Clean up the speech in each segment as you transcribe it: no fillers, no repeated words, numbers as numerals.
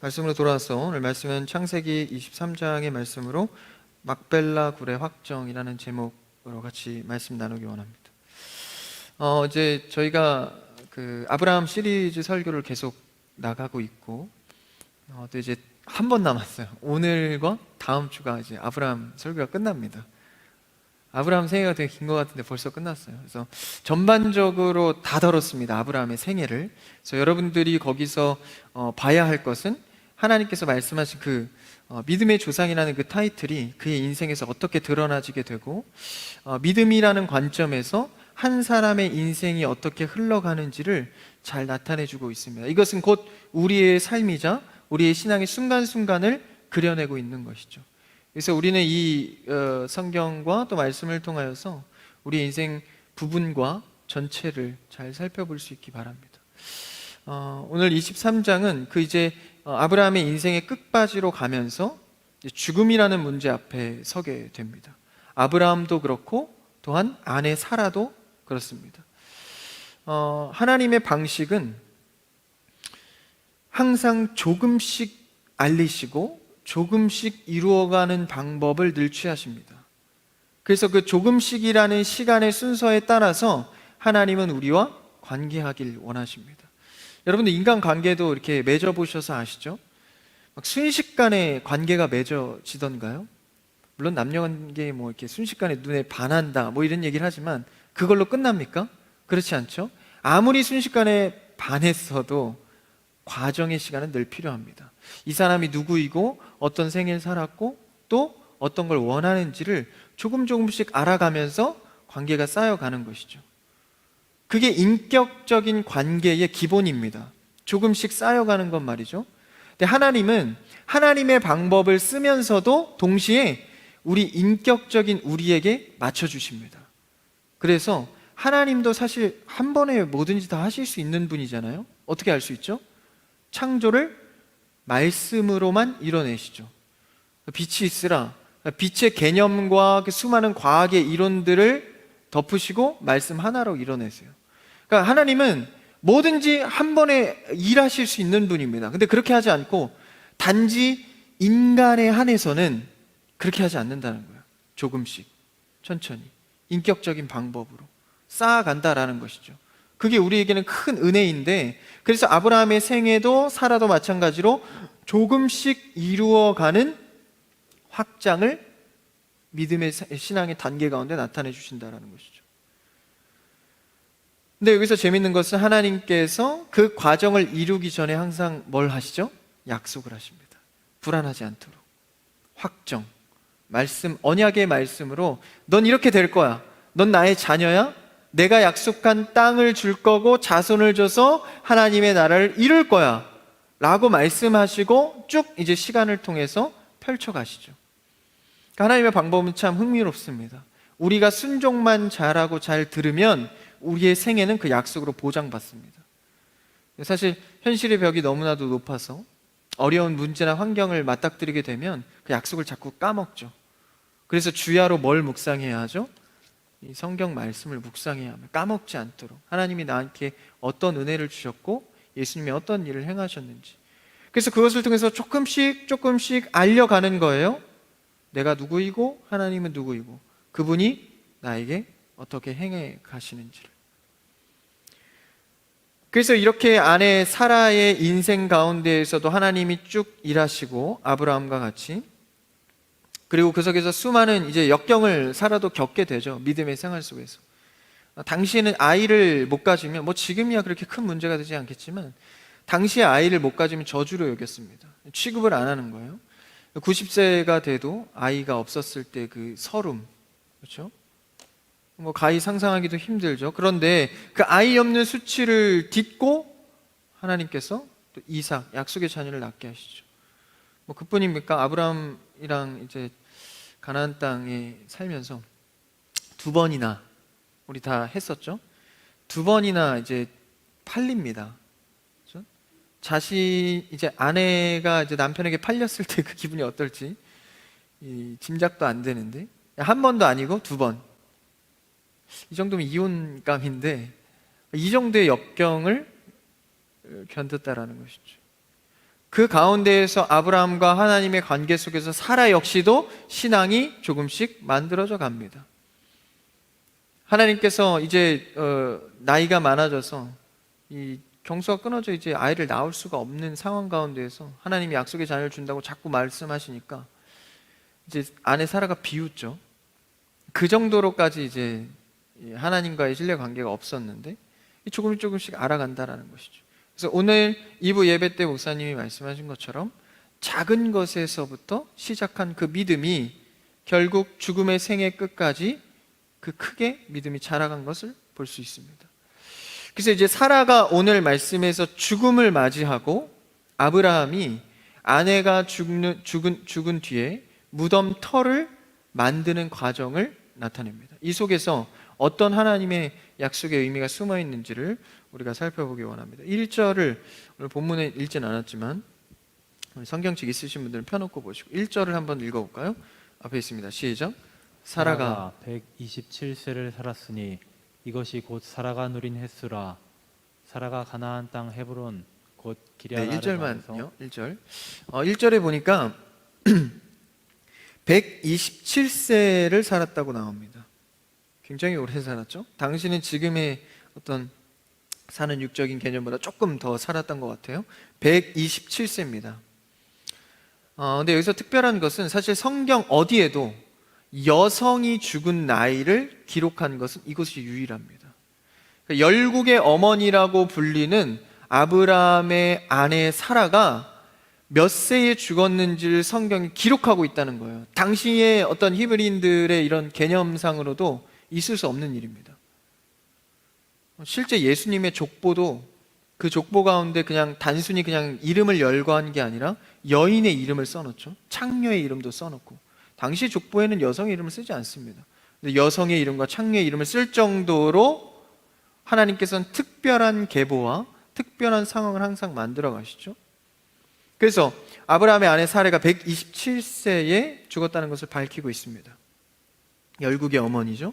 말씀으로 돌아와서 오늘 말씀은 창세기 23장의 말씀으로 막벨라 굴의 확정이라는 제목으로 같이 말씀 나누기 원합니다. 이제 저희가 그 아브라함 시리즈 설교를 계속 나가고 있고, 또 이제 한 번 남았어요. 오늘과 다음 주가 이제 아브라함 설교가 끝납니다. 아브라함 생애가 되게 긴 것 같은데 벌써 끝났어요. 그래서 전반적으로 다 다뤘습니다. 아브라함의 생애를. 그래서 여러분들이 거기서 봐야 할 것은 하나님께서 말씀하신 그 믿음의 조상이라는 그 타이틀이 그의 인생에서 어떻게 드러나지게 되고, 믿음이라는 관점에서 한 사람의 인생이 어떻게 흘러가는지를 잘 나타내주고 있습니다. 이것은 곧 우리의 삶이자 우리의 신앙의 순간순간을 그려내고 있는 것이죠. 그래서 우리는 이 성경과 또 말씀을 통하여서 우리의 인생 부분과 전체를 잘 살펴볼 수 있기 바랍니다. 오늘 23장은 그 이제 아브라함의 인생의 끝바지로 가면서 죽음이라는 문제 앞에 서게 됩니다. 아브라함도 그렇고 또한 아내 사라도 그렇습니다. 하나님의 방식은 항상 조금씩 알리시고 조금씩 이루어가는 방법을 늘 취하십니다. 그래서 그 조금씩이라는 시간의 순서에 따라서 하나님은 우리와 관계하길 원하십니다. 여러분들 인간관계도 이렇게 맺어보셔서 아시죠? 막 순식간에 관계가 맺어지던가요? 물론 남녀관계 뭐 이렇게 순식간에 눈에 반한다 뭐 이런 얘기를 하지만 그걸로 끝납니까? 그렇지 않죠? 아무리 순식간에 반했어도 과정의 시간은 늘 필요합니다. 이 사람이 누구이고 어떤 생애를 살았고 또 어떤 걸 원하는지를 조금씩 알아가면서 관계가 쌓여가는 것이죠. 그게 인격적인 관계의 기본입니다. 조금씩 쌓여가는 것 말이죠. 근데 하나님은 하나님의 방법을 쓰면서도 동시에 우리 인격적인 우리에게 맞춰주십니다. 그래서 하나님도 사실 한 번에 뭐든지 다 하실 수 있는 분이잖아요. 어떻게 알 수 있죠? 창조를 말씀으로만 이뤄내시죠. 빛이 있으라, 빛의 개념과 그 수많은 과학의 이론들을 덮으시고 말씀 하나로 이뤄내세요. 그러니까 하나님은 뭐든지 한 번에 일하실 수 있는 분입니다. 근데 그렇게 하지 않고 단지 인간에 한해서는 그렇게 하지 않는다는 거예요. 조금씩 천천히 인격적인 방법으로 쌓아간다라는 것이죠. 그게 우리에게는 큰 은혜인데, 그래서 아브라함의 생애도 사라도 마찬가지로 조금씩 이루어가는 확장을 믿음의 신앙의 단계 가운데 나타내 주신다라는 것이죠. 근데 여기서 재밌는 것은 하나님께서 그 과정을 이루기 전에 항상 뭘 하시죠? 약속을 하십니다. 불안하지 않도록 확정, 말씀, 언약의 말씀으로 넌 이렇게 될 거야. 넌 나의 자녀야. 내가 약속한 땅을 줄 거고 자손을 줘서 하나님의 나라를 이룰 거야 라고 말씀하시고 쭉 이제 시간을 통해서 펼쳐가시죠. 그러니까 하나님의 방법은 참 흥미롭습니다. 우리가 순종만 잘하고 잘 들으면 우리의 생애는 그 약속으로 보장받습니다. 사실 현실의 벽이 너무나도 높아서 어려운 문제나 환경을 맞닥뜨리게 되면 그 약속을 자꾸 까먹죠. 그래서 주야로 뭘 묵상해야 하죠? 이 성경 말씀을 묵상해야 합니다. 까먹지 않도록 하나님이 나한테 어떤 은혜를 주셨고 예수님이 어떤 일을 행하셨는지, 그래서 그것을 통해서 조금씩 알려가는 거예요. 내가 누구이고 하나님은 누구이고 그분이 나에게 어떻게 행해 가시는지를. 그래서 이렇게 아내 사라의 인생 가운데에서도 하나님이 쭉 일하시고 아브라함과 같이, 그리고 그 속에서 수많은 이제 역경을 사라도 겪게 되죠. 믿음의 생활 속에서. 당시에는 아이를 못 가지면, 뭐 지금이야 그렇게 큰 문제가 되지 않겠지만 당시에 아이를 못 가지면 저주로 여겼습니다. 취급을 안 하는 거예요. 90세가 돼도 아이가 없었을 때 그 서름, 그렇죠? 뭐 가히 상상하기도 힘들죠. 그런데 그 아이 없는 수치를 딛고 하나님께서 또 이삭, 약속의 자녀를 낳게 하시죠. 뭐 그뿐입니까? 아브라함이랑 이제 가나안 땅에 살면서 두 번이나, 우리 다 했었죠? 두 번이나 이제 팔립니다. 그렇죠? 이제 아내가 이제 남편에게 팔렸을 때 그 기분이 어떨지 짐작도 안 되는데, 한 번도 아니고 두 번. 이 정도면 이혼감인데 이 정도의 역경을 견뎠다라는 것이죠. 그 가운데에서 아브라함과 하나님의 관계 속에서 사라 역시도 신앙이 조금씩 만들어져 갑니다. 하나님께서 이제 나이가 많아져서 이 경수가 끊어져 이제 아이를 낳을 수가 없는 상황 가운데에서 하나님이 약속의 자녀를 준다고 자꾸 말씀하시니까 이제 아내 사라가 비웃죠. 그 정도로까지 이제 하나님과의 신뢰 관계가 없었는데 조금씩 알아간다라는 것이죠. 그래서 오늘 2부 예배 때 목사님이 말씀하신 것처럼 작은 것에서부터 시작한 그 믿음이 결국 죽음의 생애 끝까지 그 크게 믿음이 자라간 것을 볼 수 있습니다. 그래서 이제 사라가 오늘 말씀에서 죽음을 맞이하고 아브라함이 아내가 죽은 뒤에 무덤 터를 만드는 과정을 나타냅니다. 이 속에서 어떤 하나님의 약속의 의미가 숨어 있는지를 우리가 살펴보기 원합니다. 1절을 오늘 본문에 읽진 않았지만 성경책 있으신 분들은 펴놓고 보시고 1절을 한번 읽어볼까요? 앞에 있습니다. 시작. 사라가 127세를 살았으니 이것이 곧 사라가 누린 횟수라. 사라가 가나안 땅 헤브론 곧 기럇 아르바에서 1절만요. 1절. 1절에 보니까 127세를 살았다고 나옵니다. 굉장히 오래 살았죠. 당시는 지금의 어떤 사는 육적인 개념보다 조금 더 살았던 것 같아요. 127세입니다. 근데 여기서 특별한 것은 사실 성경 어디에도 여성이 죽은 나이를 기록한 것은 이것이 유일합니다. 그러니까 열국의 어머니라고 불리는 아브라함의 아내 사라가 몇 세에 죽었는지를 성경이 기록하고 있다는 거예요. 당시의 어떤 히브리인들의 이런 개념상으로도 있을 수 없는 일입니다. 실제 예수님의 족보도 그 족보 가운데 그냥 단순히 그냥 이름을 열거한 게 아니라 여인의 이름을 써놓죠. 창녀의 이름도 써놓고. 당시 족보에는 여성의 이름을 쓰지 않습니다. 근데 여성의 이름과 창녀의 이름을 쓸 정도로 하나님께서는 특별한 계보와 특별한 상황을 항상 만들어 가시죠. 그래서 아브라함의 아내 사레가 127세에 죽었다는 것을 밝히고 있습니다. 열국의 어머니죠.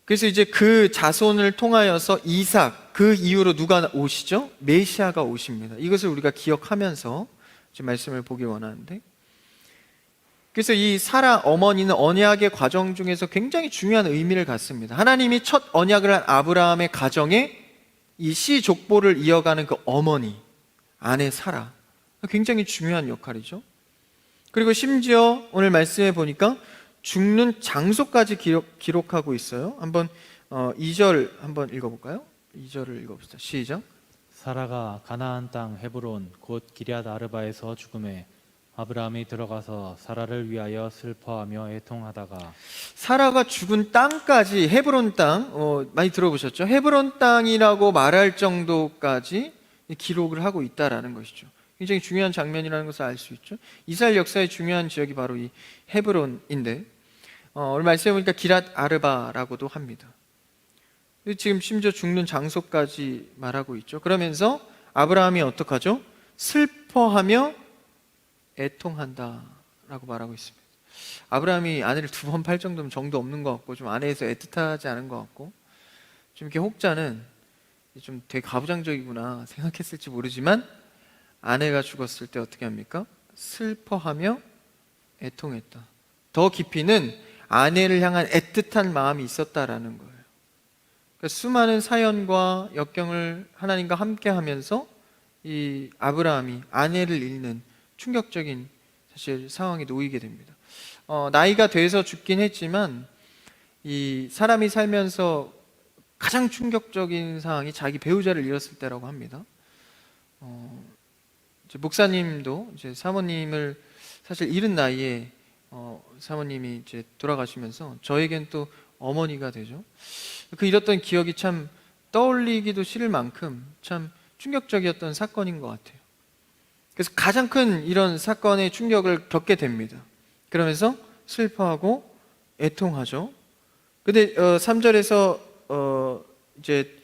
그래서 이제 그 자손을 통하여서 이삭, 그 이후로 누가 오시죠? 메시아가 오십니다. 이것을 우리가 기억하면서 지금 말씀을 보기 원하는데, 그래서 이 사라 어머니는 언약의 과정 중에서 굉장히 중요한 의미를 갖습니다. 하나님이 첫 언약을 한 아브라함의 가정에 이 씨 족보를 이어가는 그 어머니, 아내 사라, 굉장히 중요한 역할이죠. 그리고 심지어 오늘 말씀해 보니까 죽는 장소까지 기록하고 있어요. 한번 2절 한번 읽어볼까요? 2절을 읽어봅시다. 시작. 사라가 가나안 땅 헤브론 곧 기럇 아르바에서 죽음에 아브라함이 들어가서 사라를 위하여 슬퍼하며 애통하다가. 사라가 죽은 땅까지, 헤브론 땅, 많이 들어보셨죠? 헤브론 땅이라고 말할 정도까지 기록을 하고 있다라는 것이죠. 굉장히 중요한 장면이라는 것을 알 수 있죠. 이스라엘 역사의 중요한 지역이 바로 이 헤브론인데, 오늘 말씀해 보니까 기럇 아르바라고도 합니다. 지금 심지어 죽는 장소까지 말하고 있죠. 그러면서 아브라함이 어떡하죠? 슬퍼하며 애통한다 라고 말하고 있습니다. 아브라함이 아내를 2번 팔 정도면 정도 없는 것 같고, 좀 아내에서 애틋하지 않은 것 같고, 좀 이렇게 혹자는 좀 되게 가부장적이구나 생각했을지 모르지만, 아내가 죽었을 때 어떻게 합니까? 슬퍼하며 애통했다. 더 깊이는 아내를 향한 애틋한 마음이 있었다라는 거예요. 그러니까 수많은 사연과 역경을 하나님과 함께 하면서 이 아브라함이 아내를 잃는 충격적인 사실 상황에 놓이게 됩니다. 나이가 돼서 죽긴 했지만 이 사람이 살면서 가장 충격적인 상황이 자기 배우자를 잃었을 때라고 합니다. 이제 목사님도 이제 사모님을 사실 이른 나이에 사모님이 이제 돌아가시면서 저에겐 또 어머니가 되죠. 그 잃었던 기억이 참 떠올리기도 싫을 만큼 참 충격적이었던 사건인 것 같아요. 그래서 가장 큰 이런 사건의 충격을 겪게 됩니다. 그러면서 슬퍼하고 애통하죠. 근데 3절에서 이제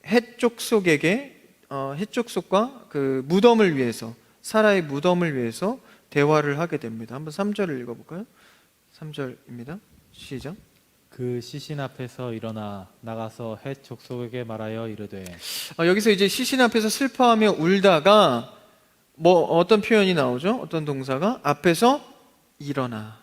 해족속에게 해족속과 그 무덤을 위해서, 사라의 무덤을 위해서 대화를 하게 됩니다. 한번 3절을 읽어볼까요? 3절입니다. 시작. 그 시신 앞에서 일어나 나가서 헷 족속에게 말하여 이르되 여기서 이제 시신 앞에서 슬퍼하며 울다가 뭐 어떤 표현이 나오죠? 어떤 동사가 앞에서 일어나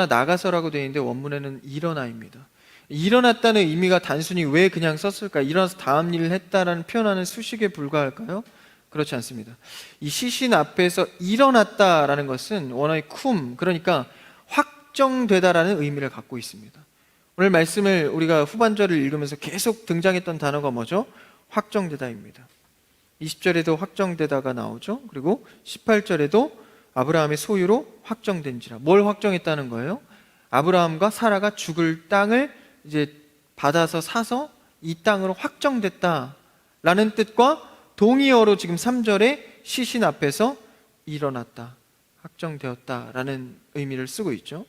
나가서라고 되어 있는데 원문에는 일어나입니다. 일어났다는 의미가 단순히 왜 그냥 썼을까? 일어나서 다음 일을 했다라는 표현하는 수식에 불과할까요? 그렇지 않습니다. 이 시신 앞에서 일어났다라는 것은 원어의 그러니까 확정되다라는 의미를 갖고 있습니다. 오늘 말씀을 우리가 후반절을 읽으면서 계속 등장했던 단어가 뭐죠? 확정되다입니다. 20절에도 확정되다가 나오죠. 그리고 18절에도 아브라함의 소유로 확정된지라. 뭘 확정했다는 거예요? 아브라함과 사라가 죽을 땅을 이제 받아서 사서 이 땅으로 확정됐다라는 뜻과 동의어로 지금 3절에 시신 앞에서 일어났다, 확정되었다라는 의미를 쓰고 있죠.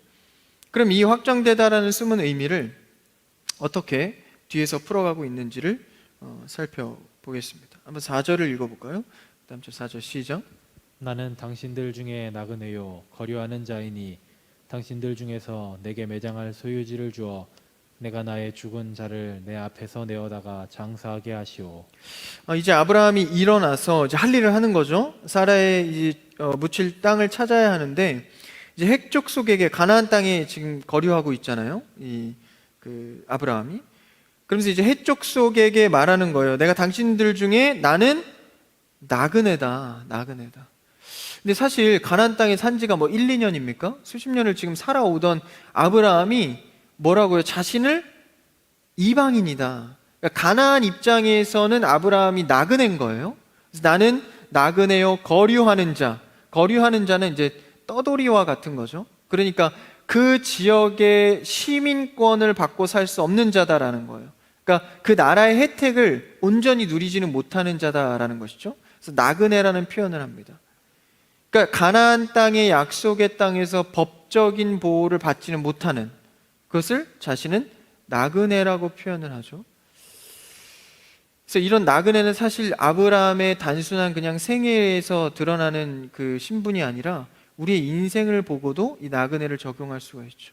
그럼 이 확정되다라는 숨은 의미를 어떻게 뒤에서 풀어가고 있는지를 살펴보겠습니다. 한번 4절을 읽어볼까요? 다음 절 4절 시작. 나는 당신들 중에 나그네요 거류하는 자이니 당신들 중에서 내게 매장할 소유지를 주어 내가 나의 죽은 자를 내 앞에서 내어다가 장사하게 하시오. 이제 아브라함이 일어나서 이제 할 일을 하는 거죠. 사라의 이제 묻힐 땅을 찾아야 하는데 이제 핵족속에게 가나안 땅에 지금 거류하고 있잖아요. 그 아브라함이. 그러면서 이제 핵족속에게 말하는 거예요. 내가 당신들 중에 나는 나그네다. 근데 사실 가나안 땅에 산 지가 뭐 1, 2년입니까? 수십 년을 지금 살아오던 아브라함이 뭐라고요? 자신을 이방인이다. 그러니까 가나안 입장에서는 아브라함이 나그네인 거예요. 그래서 나는 나그네요 거류하는 자. 거류하는 자는 이제 떠돌이와 같은 거죠. 그러니까 그 지역의 시민권을 받고 살 수 없는 자다라는 거예요. 그러니까 그 나라의 혜택을 온전히 누리지는 못하는 자다라는 것이죠. 그래서 나그네라는 표현을 합니다. 그러니까 가나안 땅의 약속의 땅에서 법적인 보호를 받지는 못하는 그것을 자신은 나그네라고 표현을 하죠. 그래서 이런 나그네는 사실 아브라함의 단순한 그냥 생애에서 드러나는 그 신분이 아니라 우리의 인생을 보고도 이 나그네를 적용할 수가 있죠.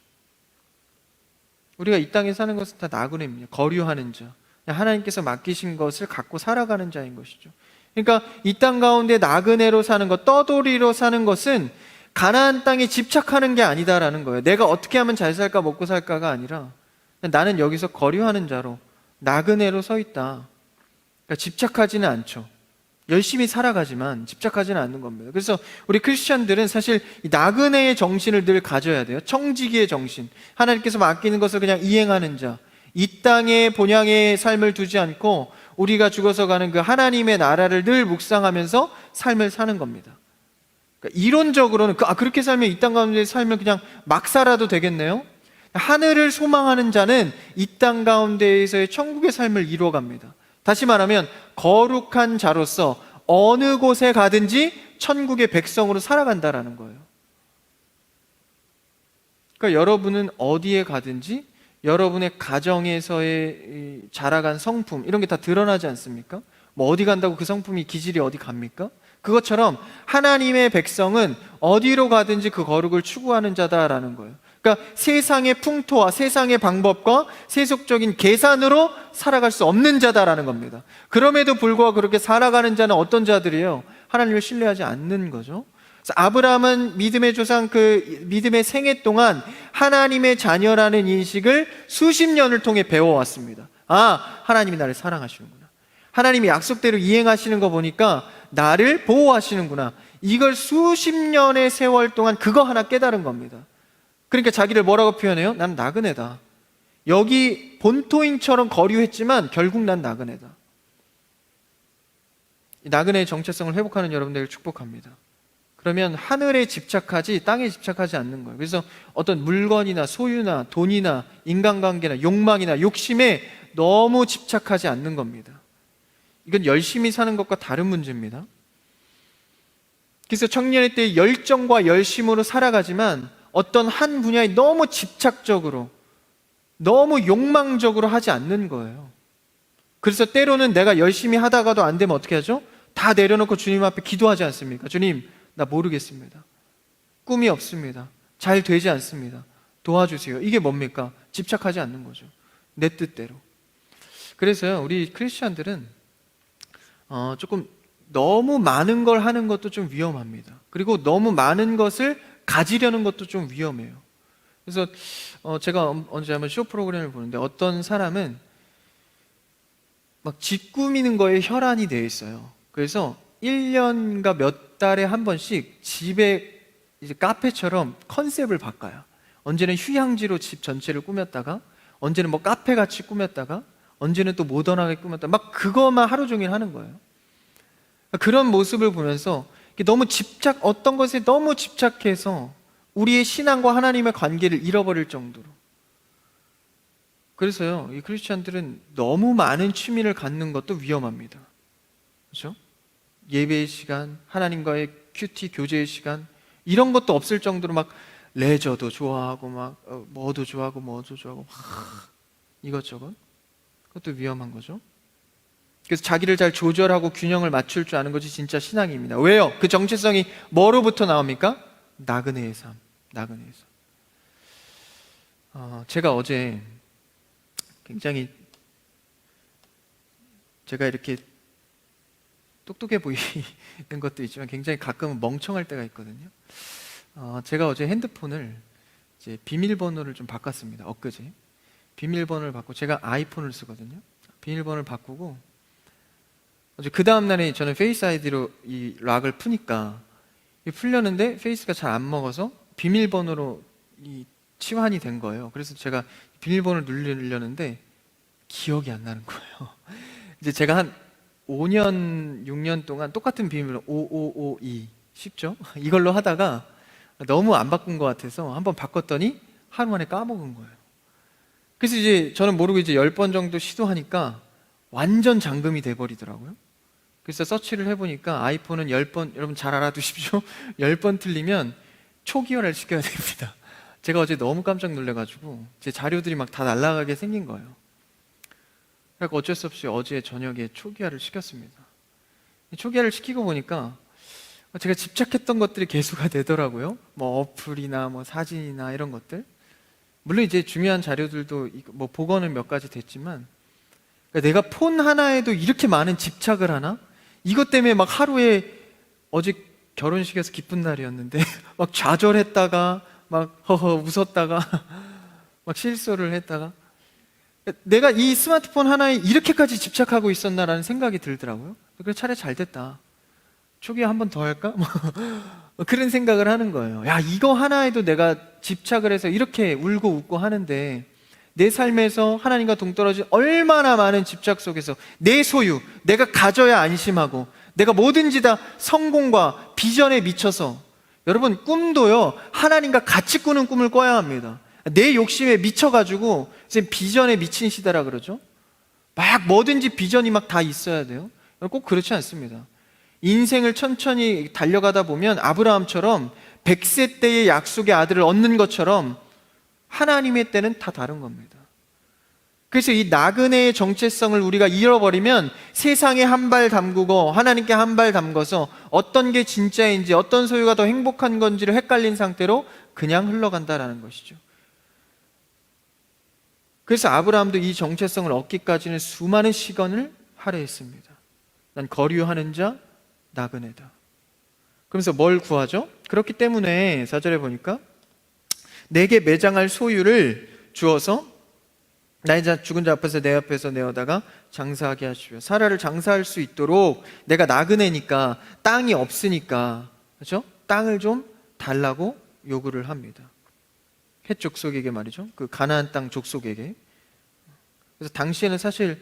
우리가 이 땅에 사는 것은 다 나그네입니다. 거류하는 자, 하나님께서 맡기신 것을 갖고 살아가는 자인 것이죠. 그러니까 이 땅 가운데 나그네로 사는 것, 떠돌이로 사는 것은 가나안 땅에 집착하는 게 아니다라는 거예요. 내가 어떻게 하면 잘 살까 먹고 살까가 아니라 나는 여기서 거류하는 자로 나그네로 서 있다. 그러니까 집착하지는 않죠. 열심히 살아가지만 집착하지는 않는 겁니다. 그래서 우리 크리스천들은 사실 이 나그네의 정신을 늘 가져야 돼요. 청지기의 정신. 하나님께서 맡기는 것을 그냥 이행하는 자. 이 땅의 본향의 삶을 두지 않고 우리가 죽어서 가는 그 하나님의 나라를 늘 묵상하면서 삶을 사는 겁니다. 그러니까 이론적으로는 그렇게 살면 이 땅 가운데 살면 그냥 막 살아도 되겠네요. 하늘을 소망하는 자는 이 땅 가운데에서의 천국의 삶을 이루어갑니다. 다시 말하면 거룩한 자로서 어느 곳에 가든지 천국의 백성으로 살아간다라는 거예요. 그러니까 여러분은 어디에 가든지 여러분의 가정에서의 자라간 성품 이런 게 다 드러나지 않습니까? 뭐 어디 간다고 그 성품이 기질이 어디 갑니까? 그것처럼 하나님의 백성은 어디로 가든지 그 거룩을 추구하는 자다라는 거예요. 그러니까 세상의 풍토와 세상의 방법과 세속적인 계산으로 살아갈 수 없는 자다라는 겁니다. 그럼에도 불구하고 그렇게 살아가는 자는 어떤 자들이에요? 하나님을 신뢰하지 않는 거죠. 그래서 아브라함은 믿음의 조상 그 믿음의 생애 동안 하나님의 자녀라는 인식을 수십 년을 통해 배워왔습니다. 하나님이 나를 사랑하시는구나. 하나님이 약속대로 이행하시는 거 보니까 나를 보호하시는구나. 이걸 수십 년의 세월 동안 그거 하나 깨달은 겁니다. 그러니까 자기를 뭐라고 표현해요? 난 나그네다. 여기 본토인처럼 거류했지만 결국 난 나그네다. 이 나그네의 정체성을 회복하는 여러분들을 축복합니다. 그러면 하늘에 집착하지 땅에 집착하지 않는 거예요. 그래서 어떤 물건이나 소유나 돈이나 인간관계나 욕망이나 욕심에 너무 집착하지 않는 겁니다. 이건 열심히 사는 것과 다른 문제입니다. 그래서 청년의 때 열정과 열심으로 살아가지만 어떤 한 분야에 너무 집착적으로 너무 욕망적으로 하지 않는 거예요. 그래서 때로는 내가 열심히 하다가도 안 되면 어떻게 하죠? 다 내려놓고 주님 앞에 기도하지 않습니까? 주님, 나 모르겠습니다. 꿈이 없습니다. 잘 되지 않습니다. 도와주세요. 이게 뭡니까? 집착하지 않는 거죠. 내 뜻대로. 그래서요, 우리 크리스천들은 조금 너무 많은 걸 하는 것도 좀 위험합니다. 그리고 너무 많은 것을 가지려는 것도 좀 위험해요. 그래서 제가 언제 한번 쇼 프로그램을 보는데 어떤 사람은 막 집 꾸미는 거에 혈안이 돼 있어요. 그래서 1년가 몇 달에 한 번씩 집에 이제 카페처럼 컨셉을 바꿔요. 언제는 휴양지로 집 전체를 꾸몄다가, 언제는 뭐 카페 같이 꾸몄다가, 언제는 또 모던하게 꾸몄다가, 막 그거만 하루 종일 하는 거예요. 그런 모습을 보면서 너무 어떤 것에 너무 집착해서 우리의 신앙과 하나님의 관계를 잃어버릴 정도로. 그래서요, 이 크리스천들은 너무 많은 취미를 갖는 것도 위험합니다. 그렇죠? 예배의 시간, 하나님과의 큐티 교제의 시간, 이런 것도 없을 정도로 막 레저도 좋아하고 막 뭐도 좋아하고 막 이것저것. 그것도 위험한 거죠. 그래서 자기를 잘 조절하고 균형을 맞출 줄 아는 것이 진짜 신앙입니다. 왜요? 그 정체성이 뭐로부터 나옵니까? 나그네의 삶. 나그네의 삶. 제가 어제 굉장히, 제가 이렇게 똑똑해 보이는 것도 있지만 굉장히 가끔은 멍청할 때가 있거든요. 제가 어제 핸드폰을 이제 비밀번호를 좀 바꿨습니다. 엊그제 비밀번호를 바꾸고, 제가 아이폰을 쓰거든요. 비밀번호를 바꾸고 어제 그 다음날에 저는 페이스 아이디로 이 락을 푸니까 풀렸는데 페이스가 잘 안 먹어서 비밀번호로 이 치환이 된 거예요. 그래서 제가 비밀번호를 누르려는데 기억이 안 나는 거예요. 이제 제가 한 5년, 6년 동안 똑같은 비밀번호 5552 쉽죠? 이걸로 하다가 너무 안 바꾼 것 같아서 한번 바꿨더니 하루 만에 까먹은 거예요. 그래서 이제 저는 모르고 이제 10번 정도 시도하니까 완전 잠금이 돼버리더라고요. 그래서 서치를 해보니까 아이폰은 10번, 여러분 잘 알아두십시오. 10번 틀리면 초기화를 시켜야 됩니다. 제가 어제 너무 깜짝 놀래가지고 제 자료들이 막 다 날아가게 생긴 거예요. 그래서 어쩔 수 없이 어제 저녁에 초기화를 시켰습니다. 초기화를 시키고 보니까 제가 집착했던 것들이 개수가 되더라고요. 뭐 어플이나 뭐 사진이나 이런 것들. 물론 이제 중요한 자료들도 뭐 복원은 몇 가지 됐지만, 그러니까 내가 폰 하나에도 이렇게 많은 집착을 하나? 이것 때문에 막 하루에, 어제 결혼식에서 기쁜 날이었는데 막 좌절했다가 막 허허 웃었다가 막 실수를 했다가, 내가 이 스마트폰 하나에 이렇게까지 집착하고 있었나라는 생각이 들더라고요. 그래서 차라리 잘 됐다. 초기화 한 번 더 할까? 뭐 그런 생각을 하는 거예요. 야, 이거 하나에도 내가 집착을 해서 이렇게 울고 웃고 하는데, 내 삶에서 하나님과 동떨어진 얼마나 많은 집착 속에서 내 소유, 내가 가져야 안심하고 내가 뭐든지 다 성공과 비전에 미쳐서, 여러분 꿈도요 하나님과 같이 꾸는 꿈을 꿔야 합니다. 내 욕심에 미쳐가지고 지금 비전에 미친 시대라 그러죠. 막 뭐든지 비전이 막 다 있어야 돼요. 꼭 그렇지 않습니다. 인생을 천천히 달려가다 보면 아브라함처럼 100세 때의 약속의 아들을 얻는 것처럼 하나님의 때는 다 다른 겁니다. 그래서 이 나그네의 정체성을 우리가 잃어버리면 세상에 한 발 담그고 하나님께 한 발 담궈서 어떤 게 진짜인지, 어떤 소유가 더 행복한 건지를 헷갈린 상태로 그냥 흘러간다라는 것이죠. 그래서 아브라함도 이 정체성을 얻기까지는 수많은 시간을 할애했습니다. 난 거류하는 자, 나그네다. 그러면서 뭘 구하죠? 그렇기 때문에 4절에 보니까 내게 매장할 소유를 주어서 나의 죽은 자 앞에서 내 앞에서 내어다가 장사하게 하시오. 사라를 장사할 수 있도록, 내가 나그네니까 땅이 없으니까, 그렇죠? 땅을 좀 달라고 요구를 합니다. 헷 족속에게 말이죠. 그 가나안 땅 족속에게. 그래서 당시에는 사실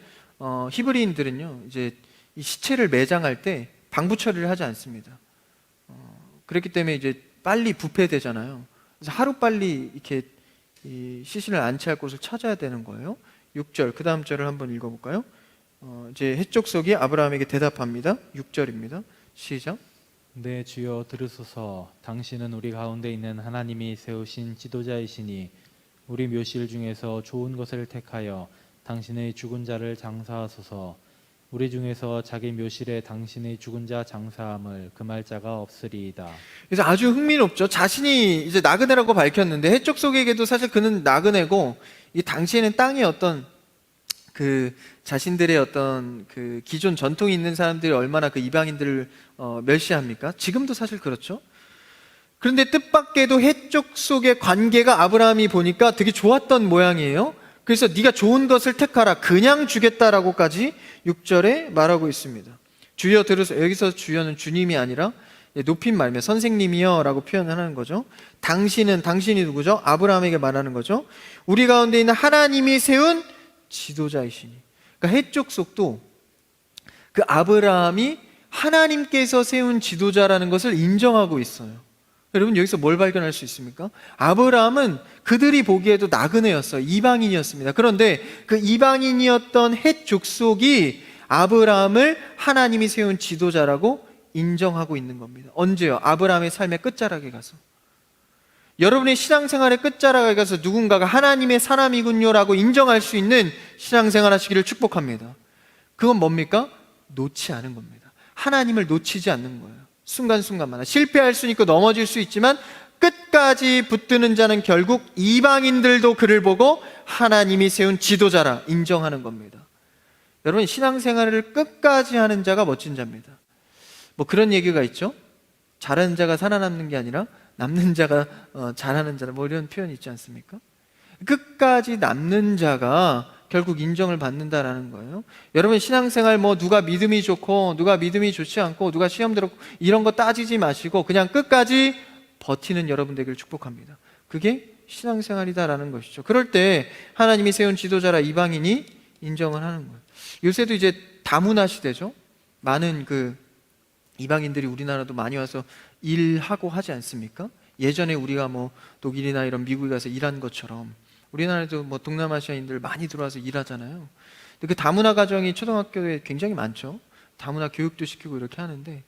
히브리인들은요 이제 이 시체를 매장할 때 방부 처리를 하지 않습니다. 그렇기 때문에 이제 빨리 부패되잖아요. 그래서 하루 빨리 이렇게 이 시신을 안치할 곳을 찾아야 되는 거예요. 6절, 그 다음 절을 한번 읽어볼까요? 이제 헷족속이 아브라함에게 대답합니다. 6절입니다. 시작. 네, 주여 들으소서. 당신은 우리 가운데 있는 하나님이 세우신 지도자이시니 우리 묘실 중에서 좋은 것을 택하여 당신의 죽은 자를 장사하소서. 우리 중에서 자기 묘실에 당신의 죽은 자 장사함을 금할 자가 없으리이다. 그래서 아주 흥미롭죠. 자신이 이제 나그네라고 밝혔는데 해쪽 속에게도 사실 그는 나그네고, 이 당시에는 땅에 어떤 그 자신들의 어떤 그 기존 전통이 있는 사람들이 얼마나 그 이방인들을 멸시합니까? 지금도 사실 그렇죠. 그런데 뜻밖에도 해쪽 속의 관계가 아브라함이 보니까 되게 좋았던 모양이에요. 그래서 네가 좋은 것을 택하라, 그냥 주겠다라고까지 6절에 말하고 있습니다. 주여 들으소서. 여기서 주여는 주님이 아니라 높임 말며 선생님이여 라고 표현하는 거죠. 당신이 누구죠? 아브라함에게 말하는 거죠. 우리 가운데 있는 하나님이 세운 지도자이시니. 그러니까 해쪽 속도 그 아브라함이 하나님께서 세운 지도자라는 것을 인정하고 있어요. 여러분, 여기서 뭘 발견할 수 있습니까? 아브라함은 그들이 보기에도 나그네였어요. 이방인이었습니다. 그런데 그 이방인이었던 헷 족속이 아브라함을 하나님이 세운 지도자라고 인정하고 있는 겁니다. 언제요? 아브라함의 삶의 끝자락에 가서. 여러분의 신앙생활의 끝자락에 가서 누군가가 하나님의 사람이군요 라고 인정할 수 있는 신앙생활 하시기를 축복합니다. 그건 뭡니까? 놓지 않은 겁니다. 하나님을 놓치지 않는 거예요. 순간순간마다 실패할 수 있고 넘어질 수 있지만 끝까지 붙드는 자는 결국 이방인들도 그를 보고 하나님이 세운 지도자라 인정하는 겁니다. 여러분, 신앙생활을 끝까지 하는 자가 멋진 자입니다. 뭐 그런 얘기가 있죠. 잘하는 자가 살아남는 게 아니라 남는 자가 잘하는 자라, 뭐 이런 표현이 있지 않습니까? 끝까지 남는 자가 결국 인정을 받는다라는 거예요. 여러분, 신앙생활 뭐 누가 믿음이 좋고 누가 믿음이 좋지 않고 누가 시험 들었고 이런 거 따지지 마시고 그냥 끝까지 버티는 여러분 되기를 축복합니다. 그게 신앙생활이다라는 것이죠. 그럴 때 하나님이 세운 지도자라 이방인이 인정을 하는 거예요. 요새도 이제 다문화 시대죠. 많은 그 이방인들이 우리나라도 많이 와서 일하고 하지 않습니까? 예전에 우리가 뭐 독일이나 이런 미국에 가서 일한 것처럼 우리나라에도 뭐 동남아시아인들 많이 들어와서 일하잖아요. 근데 그 다문화 가정이 초등학교에 굉장히 많죠. 다문화 교육도 시키고 이렇게 하는데,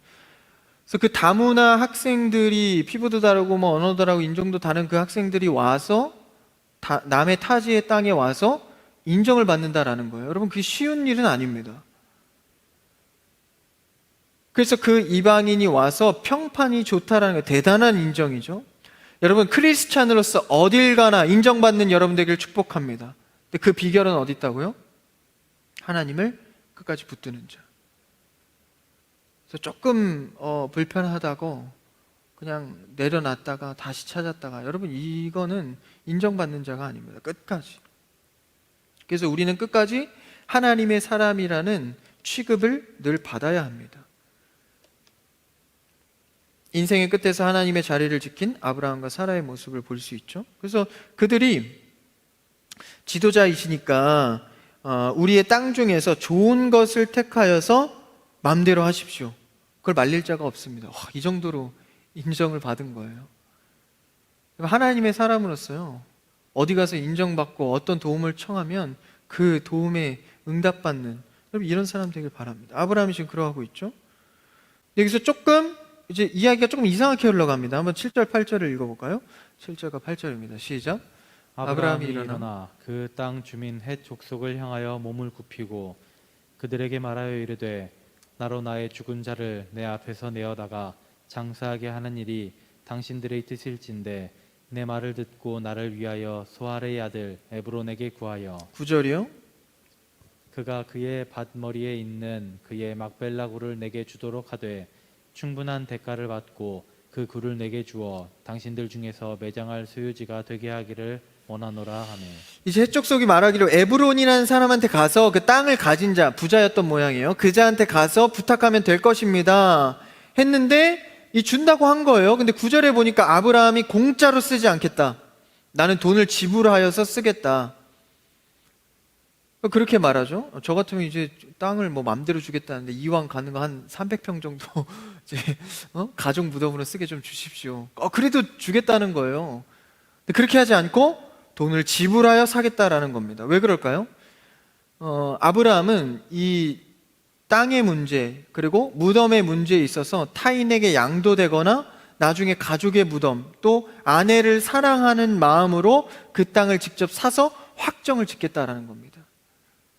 그래서 그 다문화 학생들이 피부도 다르고 뭐 언어도 다르고 인종도 다른 그 학생들이 와서 남의 타지의 땅에 와서 인정을 받는다라는 거예요. 여러분, 그게 쉬운 일은 아닙니다. 그래서 그 이방인이 와서 평판이 좋다라는 거 대단한 인정이죠. 여러분, 크리스찬으로서 어딜 가나 인정받는 여러분 되기를 축복합니다. 근데 그 비결은 어디 있다고요? 하나님을 끝까지 붙드는 자. 그래서 조금 불편하다고 그냥 내려놨다가 다시 찾았다가, 여러분, 이거는 인정받는 자가 아닙니다. 끝까지. 그래서 우리는 끝까지 하나님의 사람이라는 취급을 늘 받아야 합니다. 인생의 끝에서 하나님의 자리를 지킨 아브라함과 사라의 모습을 볼 수 있죠. 그래서 그들이 지도자이시니까 우리의 땅 중에서 좋은 것을 택하여서 마음대로 하십시오. 그걸 말릴 자가 없습니다. 이 정도로 인정을 받은 거예요. 하나님의 사람으로서요, 어디 가서 인정받고 어떤 도움을 청하면 그 도움에 응답받는, 여러분, 이런 사람 되길 바랍니다. 아브라함이 지금 그러하고 있죠. 여기서 조금 이제 이야기가 조금 이상하게 흘러갑니다. 한번 7절 8절을 읽어볼까요? 7절과 8절입니다. 시작. 아브라함이 일어나 그 땅 주민 헷 족속을 향하여 몸을 굽히고 그들에게 말하여 이르되 나로 나의 죽은 자를 내 앞에서 내어다가 장사하게 하는 일이 당신들의 뜻일진데 내 말을 듣고 나를 위하여 소알의 아들 에브론에게 구하여. 9절이요. 그가 그의 밭머리에 있는 그의 막벨라 굴을 내게 주도록 하되 충분한 대가를 받고 그 굴을 내게 주어 당신들 중에서 매장할 소유지가 되게 하기를 원하노라 하네. 이제 해족속이 말하기로 에브론이라는 사람한테 가서 그 땅을 가진 자, 부자였던 모양이에요. 그 자한테 가서 부탁하면 될 것입니다 했는데 이 준다고 한 거예요. 근데 9절에 보니까 아브라함이 공짜로 쓰지 않겠다, 나는 돈을 지불하여서 쓰겠다, 그렇게 말하죠. 저 같으면 이제 땅을 뭐 맘대로 주겠다는데 이왕 가는 거 한 300평 정도 이제 가족 무덤으로 쓰게 좀 주십시오. 그래도 주겠다는 거예요. 근데 그렇게 하지 않고 돈을 지불하여 사겠다라는 겁니다. 왜 그럴까요? 아브라함은 이 땅의 문제 그리고 무덤의 문제에 있어서 타인에게 양도되거나 나중에 가족의 무덤 또 아내를 사랑하는 마음으로 그 땅을 직접 사서 확정을 짓겠다라는 겁니다.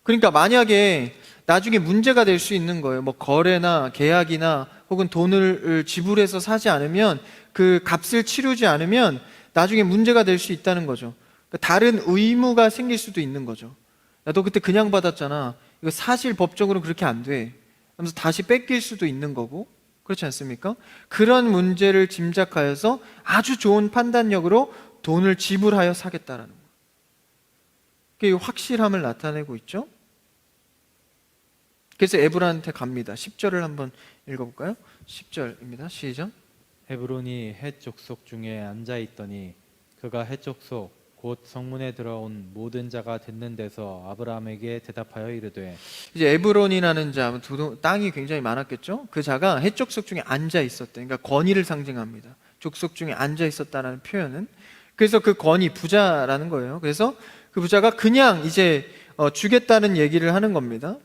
그러니까 만약에 나중에 문제가 될 수 있는 거예요. 뭐 거래나 계약이나 혹은 돈을 지불해서 사지 않으면, 그 값을 치르지 않으면 나중에 문제가 될 수 있다는 거죠. 그러니까 다른 의무가 생길 수도 있는 거죠. 야, 너 그때 그냥 받았잖아. 이거 사실 법적으로 그렇게 안 돼. 하면서 다시 뺏길 수도 있는 거고, 그렇지 않습니까? 그런 문제를 짐작하여서 아주 좋은 판단력으로 돈을 지불하여 사겠다라는 거예요. 그게 확실함을 나타내고 있죠. 그래서 에브론한테 갑니다. 10절을 한번 읽어볼까요? 10절입니다. 시작. 헤브론이 헷 족속 중에 앉아 있더니 그가 헷 족속 곧 성문에 들어온 모든 자가 듣는 데서 아브라함에게 대답하여 이르되. 이제 에브론이라는 자, 땅이 굉장히 많았겠죠. 그 자가 헷 족속 중에 앉아 있었대. 그러니까 권위를 상징합니다. 족속 중에 앉아 있었다라는 표현은. 그래서 그 권위, 부자라는 거예요. 그래서 그 부자가 그냥 이제 주겠다는 얘기를 하는 겁니다.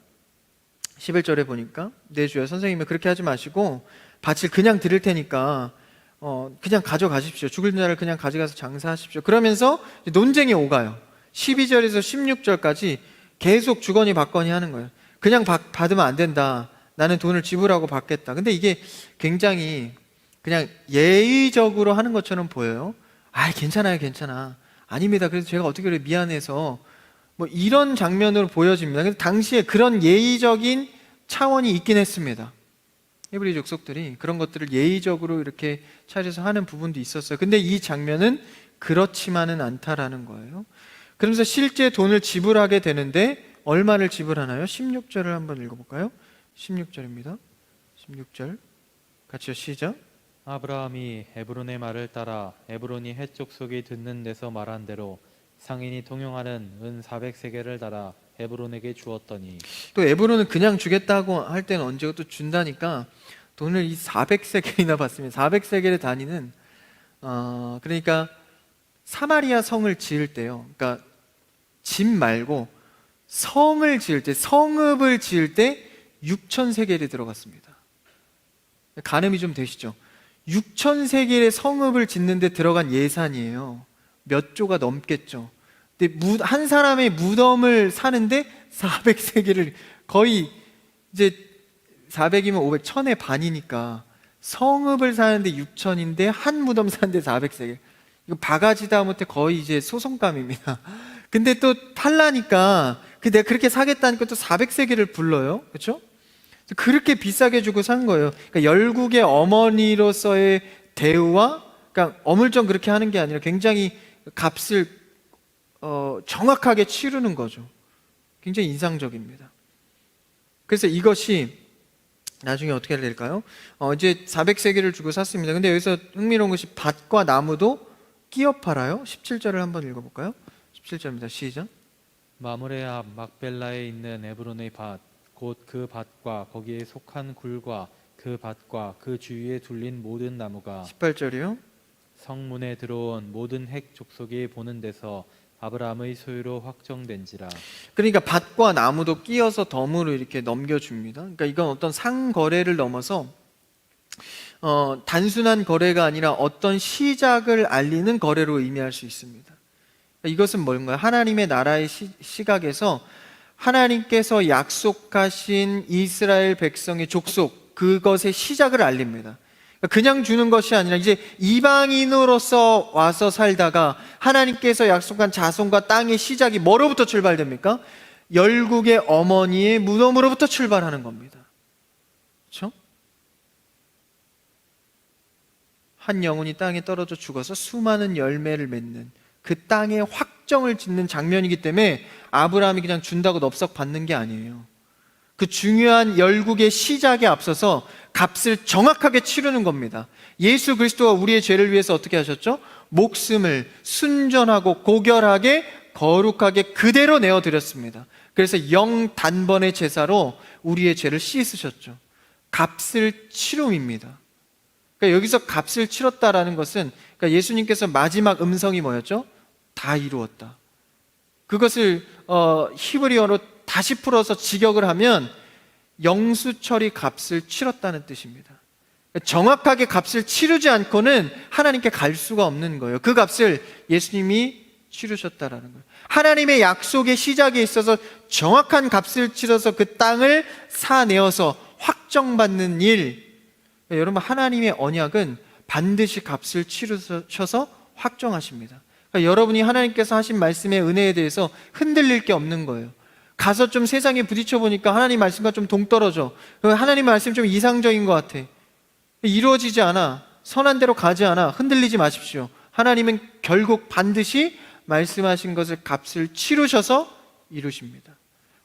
11절에 보니까 내 주여 선생님이 그렇게 하지 마시고 밭을 그냥 드릴 테니까 그냥 가져가십시오. 죽을 자를 그냥 가져가서 장사하십시오. 그러면서 논쟁이 오가요. 12절에서 16절까지 계속 주거니 받거니 하는 거예요. 그냥 받으면 안 된다. 나는 돈을 지불하고 받겠다. 근데 이게 굉장히 그냥 예의적으로 하는 것처럼 보여요. 아, 괜찮아요, 괜찮아. 아닙니다. 그래서 제가 어떻게 그래, 미안해서. 뭐 이런 장면으로 보여집니다. 근데 당시에 그런 예의적인 차원이 있긴 했습니다. 히브리 족속들이 그런 것들을 예의적으로 이렇게 차려서 하는 부분도 있었어요. 근데 이 장면은 그렇지만은 않다라는 거예요. 그러면서 실제 돈을 지불하게 되는데 얼마를 지불하나요? 16절을 한번 읽어볼까요? 16절입니다. 16절 같이요, 시작. 아브라함이 에브론의 말을 따라 에브론이 헷 족속이 듣는 데서 말한 대로 상인이 통용하는 은 400세겔을 달아 에브론에게 주었더니. 또 에브론은 그냥 주겠다고 할 때는 언제가 또 준다니까 돈을 이 400세겔이나 받습니다. 400세겔의 단위는 그러니까 사마리아 성을 지을 때요. 그러니까 집 말고 성을 지을 때, 성읍을 지을 때 6,000세겔이 들어갔습니다. 가늠이 좀 되시죠? 6,000세겔의 성읍을 짓는데 들어간 예산이에요. 몇 조가 넘겠죠. 근데 한 사람의 무덤을 사는데 400세겔을, 거의 이제 400이면 500, 1000의 반이니까 성읍을 사는데 6,000인데 한 무덤 사는데 400세겔. 이거 바가지다 못해 거의 이제 소송감입니다. 근데 또 팔라니까 내가 그렇게 사겠다니까 또 400세겔을 불러요. 그렇죠? 그렇게 비싸게 주고 산 거예요. 그러니까 열국의 어머니로서의 대우와, 그러니까 어물쩡 그렇게 하는 게 아니라 굉장히 값을 정확하게 치르는 거죠. 굉장히 인상적입니다. 그래서 이것이 나중에 어떻게 될까요? 이제 400세겔을 주고 샀습니다. 근데 여기서 흥미로운 것이 밭과 나무도 끼어 팔아요. 17절을 한번 읽어볼까요? 17절입니다. 시작. 마므레 앞 막벨라에 있는 에브론의 밭 곧 그 밭과 거기에 속한 굴과 그 밭과 그 주위에 둘린 모든 나무가 18절이요. 성문에 들어온 모든 헷 족속이 보는 데서 아브라함의 소유로 확정된지라. 그러니까 밭과 나무도 끼어서 덤으로 이렇게 넘겨줍니다. 그러니까 이건 어떤 상거래를 넘어서 단순한 거래가 아니라 어떤 시작을 알리는 거래로 의미할 수 있습니다. 그러니까 이것은 뭔가요? 하나님의 나라의 시각에서 하나님께서 약속하신 이스라엘 백성의 족속, 그것의 시작을 알립니다. 그냥 주는 것이 아니라 이제 이방인으로서 와서 살다가 하나님께서 약속한 자손과 땅의 시작이 뭐로부터 출발됩니까? 열국의 어머니의 무덤으로부터 출발하는 겁니다. 그렇죠? 한 영혼이 땅에 떨어져 죽어서 수많은 열매를 맺는 그 땅의 확정을 짓는 장면이기 때문에 아브라함이 그냥 준다고 넙석 받는 게 아니에요. 그 중요한 열국의 시작에 앞서서 값을 정확하게 치르는 겁니다. 예수 그리스도가 우리의 죄를 위해서 어떻게 하셨죠? 목숨을 순전하고 고결하게 거룩하게 그대로 내어드렸습니다. 그래서 영단번의 제사로 우리의 죄를 씻으셨죠. 값을 치rum입니다. 그러니까 여기서 값을 치렀다라는 것은, 그러니까 예수님께서 마지막 음성이 뭐였죠? 다 이루었다. 그것을 히브리어로 다시 풀어서 직역을 하면 영수처리 값을 치렀다는 뜻입니다. 정확하게 값을 치르지 않고는 하나님께 갈 수가 없는 거예요. 그 값을 예수님이 치르셨다라는 거예요. 하나님의 약속의 시작에 있어서 정확한 값을 치러서 그 땅을 사내어서 확정받는 일. 여러분, 하나님의 언약은 반드시 값을 치르셔서 확정하십니다. 그러니까 여러분이 하나님께서 하신 말씀의 은혜에 대해서 흔들릴 게 없는 거예요. 가서 좀 세상에 부딪혀 보니까 하나님 말씀과 좀 동떨어져. 하나님 말씀 좀 이상적인 것 같아. 이루어지지 않아. 선한 대로 가지 않아. 흔들리지 마십시오. 하나님은 결국 반드시 말씀하신 것을 값을 치르셔서 이루십니다.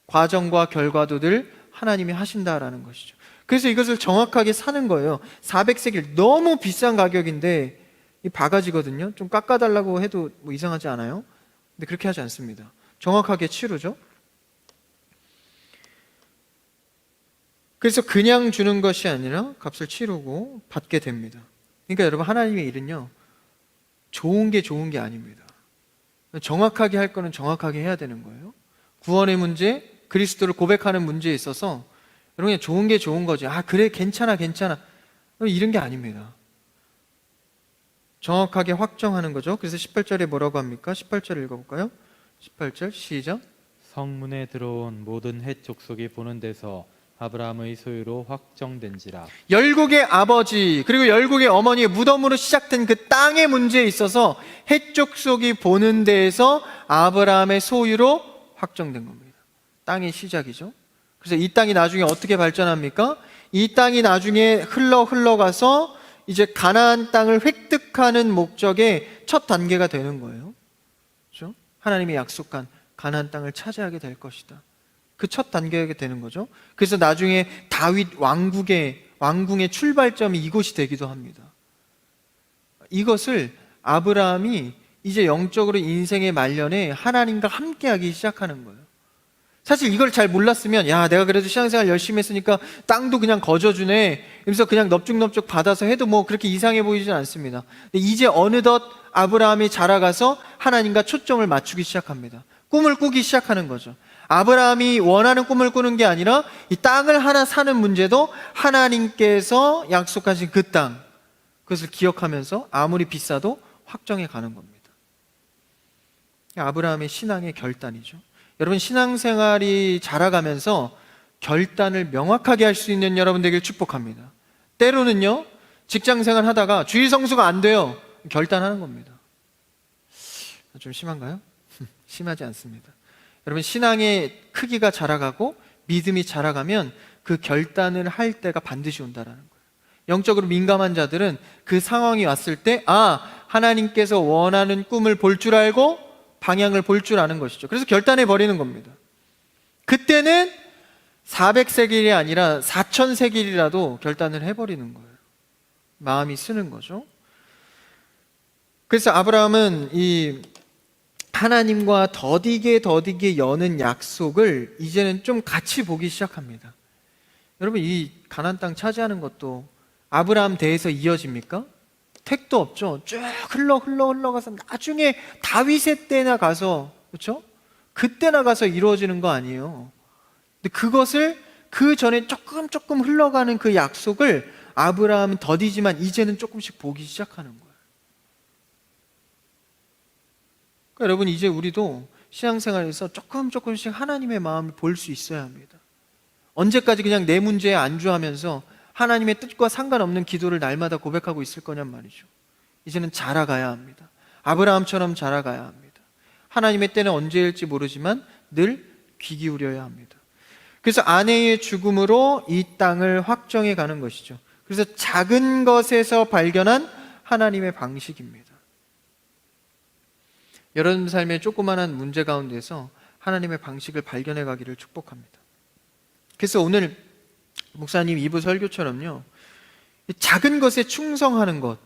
과정과 결과도 늘 하나님이 하신다라는 것이죠. 그래서 이것을 정확하게 사는 거예요. 400세겔 너무 비싼 가격인데 이 바가지거든요. 좀 깎아달라고 해도 뭐 이상하지 않아요? 근데 그렇게 하지 않습니다. 정확하게 치르죠. 그래서 그냥 주는 것이 아니라 값을 치르고 받게 됩니다. 그러니까 여러분, 하나님의 일은요, 좋은 게 아닙니다. 정확하게 할 거는 정확하게 해야 되는 거예요. 구원의 문제, 그리스도를 고백하는 문제에 있어서 여러분, 그냥 좋은 게 좋은 거지. 아, 그래, 괜찮아. 이런 게 아닙니다. 정확하게 확정하는 거죠. 그래서 18절에 뭐라고 합니까? 18절 읽어볼까요? 18절 시작. 성문에 들어온 모든 헷 족속이 보는 데서 아브라함의 소유로 확정된지라. 열국의 아버지 그리고 열국의 어머니의 무덤으로 시작된 그 땅의 문제에 있어서 헷 족속이 보는 데에서 아브라함의 소유로 확정된 겁니다. 땅의 시작이죠. 그래서 이 땅이 나중에 어떻게 발전합니까? 이 땅이 나중에 흘러가서 이제 가나안 땅을 획득하는 목적의 첫 단계가 되는 거예요. 그렇죠? 하나님이 약속한 가나안 땅을 차지하게 될 것이다. 그 첫 단계가 되는 거죠. 그래서 나중에 다윗 왕궁의 출발점이 이곳이 되기도 합니다. 이것을 아브라함이 이제 영적으로 인생의 말년에 하나님과 함께하기 시작하는 거예요. 사실 이걸 잘 몰랐으면, 야, 내가 그래도 신앙생활 열심히 했으니까 땅도 그냥 거저주네, 이러면서 그냥 넙죽넙죽 받아서 해도 뭐 그렇게 이상해 보이진 않습니다. 근데 이제 어느덧 아브라함이 자라가서 하나님과 초점을 맞추기 시작합니다. 꿈을 꾸기 시작하는 거죠. 아브라함이 원하는 꿈을 꾸는 게 아니라 이 땅을 하나 사는 문제도 하나님께서 약속하신 그 땅, 그것을 기억하면서 아무리 비싸도 확정해 가는 겁니다. 아브라함의 신앙의 결단이죠. 여러분, 신앙생활이 자라가면서 결단을 명확하게 할 수 있는 여러분 되길 축복합니다. 때로는요, 직장생활 하다가 주일 성수가 안 돼요. 결단하는 겁니다. 좀 심한가요? 심하지 않습니다. 여러분, 신앙의 크기가 자라가고 믿음이 자라가면 그 결단을 할 때가 반드시 온다라는 거예요. 영적으로 민감한 자들은 그 상황이 왔을 때, 하나님께서 원하는 꿈을 볼 줄 알고 방향을 볼 줄 아는 것이죠. 그래서 결단해 버리는 겁니다. 그때는 400세겔이 아니라 4000세겔이라도 결단을 해버리는 거예요. 마음이 쓰는 거죠. 그래서 아브라함은 이 하나님과 더디게 여는 약속을 이제는 좀 같이 보기 시작합니다. 여러분, 이 가나안 땅 차지하는 것도 아브라함 대에서 이어집니까? 택도 없죠. 쭉 흘러가서 나중에 다윗의 때나 가서, 그렇죠? 그때나 가서 이루어지는 거 아니에요. 근데 그것을 그 전에 조금 흘러가는 그 약속을 아브라함은 더디지만 이제는 조금씩 보기 시작하는 거예요. 그러니까 여러분, 이제 우리도 신앙생활에서 조금씩 하나님의 마음을 볼 수 있어야 합니다. 언제까지 그냥 내 문제에 안주하면서 하나님의 뜻과 상관없는 기도를 날마다 고백하고 있을 거냔 말이죠. 이제는 자라가야 합니다. 아브라함처럼 자라가야 합니다. 하나님의 때는 언제일지 모르지만 늘 귀 기울여야 합니다. 그래서 아내의 죽음으로 이 땅을 확정해 가는 것이죠. 그래서 작은 것에서 발견한 하나님의 방식입니다. 여러분 삶의 조그마한 문제 가운데서 하나님의 방식을 발견해 가기를 축복합니다. 그래서 오늘 목사님 2부 설교처럼요, 작은 것에 충성하는 것,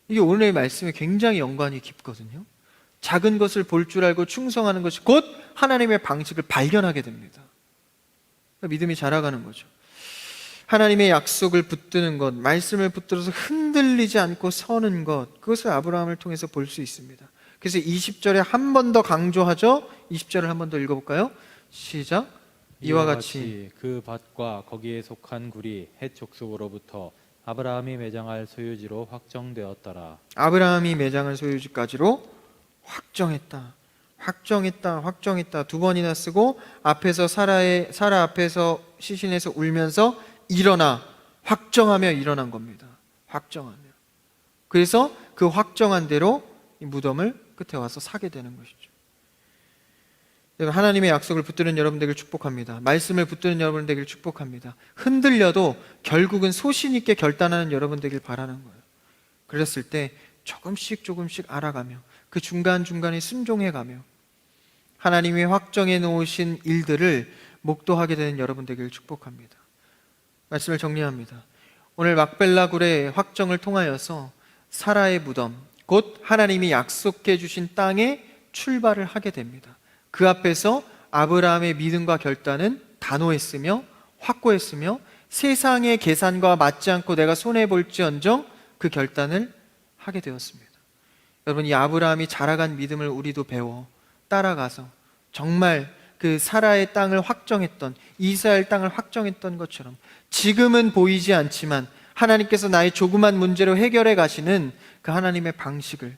이게 오늘의 말씀에 굉장히 연관이 깊거든요. 작은 것을 볼 줄 알고 충성하는 것이 곧 하나님의 방식을 발견하게 됩니다. 믿음이 자라가는 거죠. 하나님의 약속을 붙드는 것, 말씀을 붙들어서 흔들리지 않고 서는 것, 그것을 아브라함을 통해서 볼 수 있습니다. 그래서 20절에 한 번 더 강조하죠. 20절을 한 번 더 읽어볼까요? 시작. 이와 같이 그 밭과 거기에 속한 굴이 헷 족속으로부터 아브라함이 매장할 소유지로 확정되었더라. 아브라함이 매장한 소유지까지로 확정했다. 확정했다. 두 번이나 쓰고 앞에서 사라 앞에서 시신에서 울면서 일어나 확정하며 일어난 겁니다. 확정하며. 그래서 그 확정한 대로 이 무덤을 끝에 와서 사게 되는 것이죠. 하나님의 약속을 붙드는 여러분 되기를 축복합니다. 말씀을 붙드는 여러분 되기를 축복합니다. 흔들려도 결국은 소신 있게 결단하는 여러분 되길 바라는 거예요. 그랬을 때 조금씩 알아가며 그 중간중간에 순종해가며 하나님이 확정해 놓으신 일들을 목도하게 되는 여러분 되기를 축복합니다. 말씀을 정리합니다. 오늘 막벨라 굴의 확정을 통하여서 사라의 무덤, 곧 하나님이 약속해 주신 땅에 출발을 하게 됩니다. 그 앞에서 아브라함의 믿음과 결단은 단호했으며 확고했으며 세상의 계산과 맞지 않고 내가 손해볼지언정 그 결단을 하게 되었습니다. 여러분, 이 아브라함이 자라간 믿음을 우리도 배워 따라가서 정말 그 사라의 땅을 확정했던, 이스라엘 땅을 확정했던 것처럼 지금은 보이지 않지만 하나님께서 나의 조그만 문제로 해결해 가시는 그 하나님의 방식을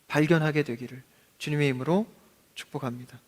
발견하게 되기를 주님의 이름으로 축복합니다.